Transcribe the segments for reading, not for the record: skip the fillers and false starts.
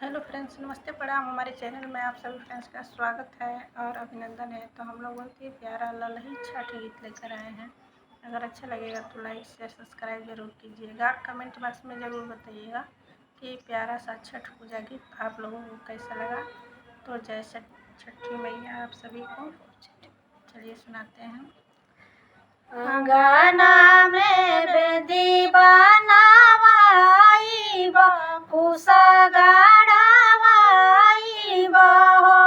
Hello friends, नमस्ते प्रणाम। हमारे चैनल में आप सभी फ्रेंड्स का स्वागत है और अभिनंदन है। तो हम लोग बहुत ही प्यारा ललही छठ गीत लेकर आए हैं। अगर अच्छा लगेगा तो लाइक शेयर सब्सक्राइब जरूर कीजिएगा। कमेंट बॉक्स में ज़रूर बताइएगा कि प्यारा सा छठ पूजा गीत आप लोगों को कैसा लगा। तो जय छठी मैया आप सभी को। चलिए सुनाते हैं। अंगना में बेदी बनावाई बा कुसा गाड़ावाई बा हो।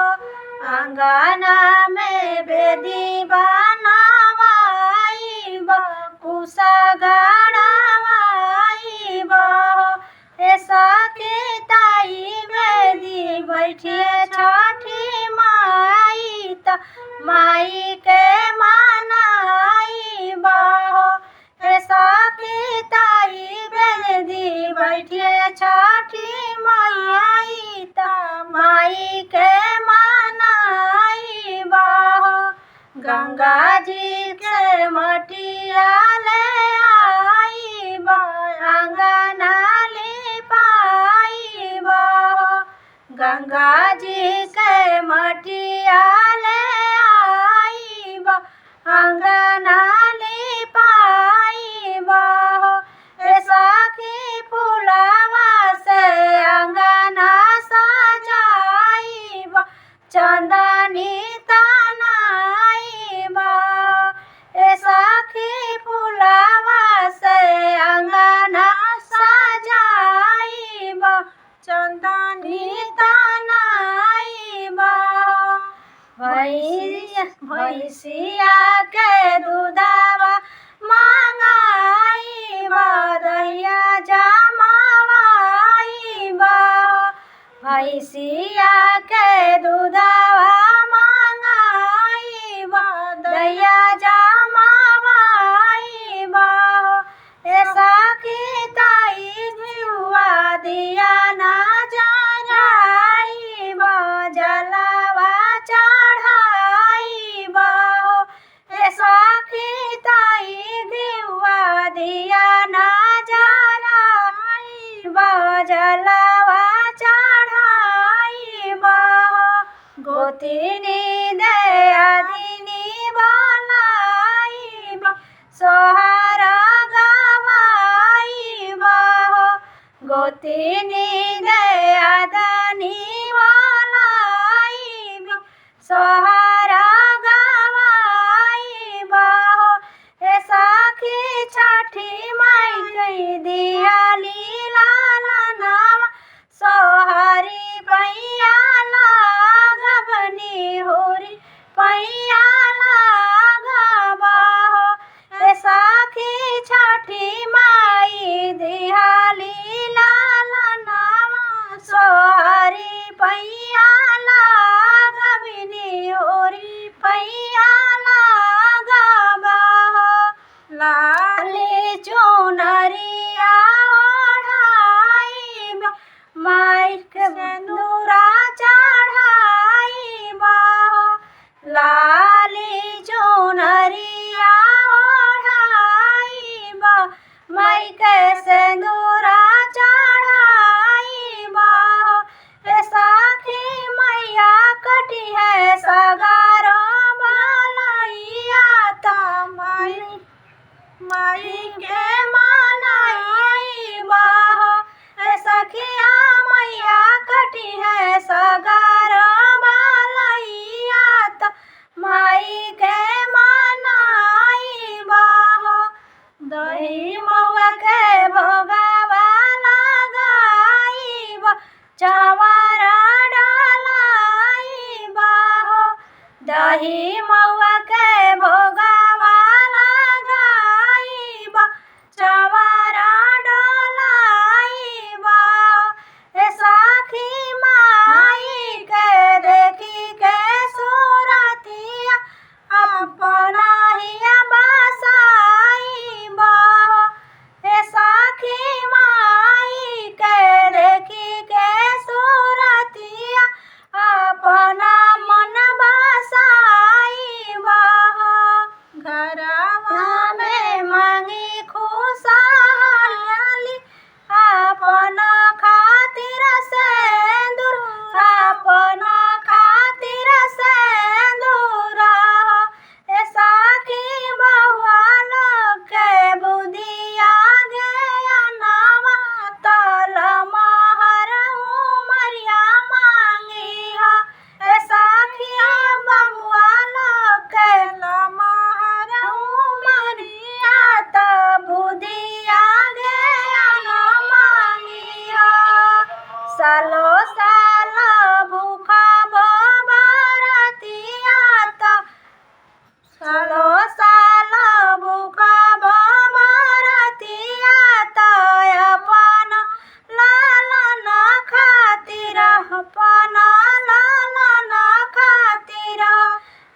अंगना में बेदी बनावाई बा कुसा गाड़ावाई बा हो। ऐसा के ताई बेदी बैठिए छठी माई त माई के मानाई बाहो। ऐसा की ताई बेदी बैठिए छठी माई त माई के मानाई बाहो। गंगा जी के मटिया ले आई बा अंगना लिपाई बाहो। गंगा जी के मटिया ले आई बा अंगना लिपाई बाहो। ऐसा की फुलावा से अंगना सजाई बा चंदनी तनाई बाहो। ऐसा की फुलावा से अंगना सजाई बा चंदनी तनाई बाहो। भैंसिया के दूधवा मांगाई बा दहिया जमावाई बाहो। भैंसिया के दूधवा मांगाई बा दहिया जमावाई बाहो। ऐसा की ताई जुआ दिया ना जराई बा जलावा चढ़ाई बाहो। ऐसा की ताई जुआ दिया ना जराई बा जलावा चढ़ाई बाहो। गोतिनी दे आदिनी बनाई बा सोहरा गवाई बाहो। गोतिनी दे आदनी बनाई बा सोहरा गवाई बाहो। ऐसा की छठी माई कई दिया लीला नावा सोहरी पैया लागबनी होरी पैया लागबाहो। ऐसा की छठी माई दिया लीला नावा सोहरी पैया लागबनी होरी पैया लागबाहो। लाली चुनरिया ओढ़ाई बा माई के सिंदूरा चढ़ाई बाहो। लाली चुनरिया ओढ़ाई बा माई के सिंदूरा चढ़ाई बाहो। ऐसा की मैया कटी है सगारो बालैया त माई के मानाई बाहो। ऐसा किया मैया कटी है सगारो बालैया त माई के मानाई बाहो। दही महुआ के भोगावा लगाई बा चवारा डालाई बाहो। दही महुआ के भोगावा लगाई बा चवारा डालाई बाहो। ऐसा की माई के देखी के सूरतिया अपना ही बसाई बाहो। सालो साल भूखा बरतिया तो सालो साल भूखा बरतिया तो अपन लालन खातिर अपन लालन खातिर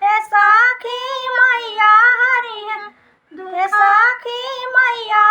ए सखी मैया हरि है ए सखी मैया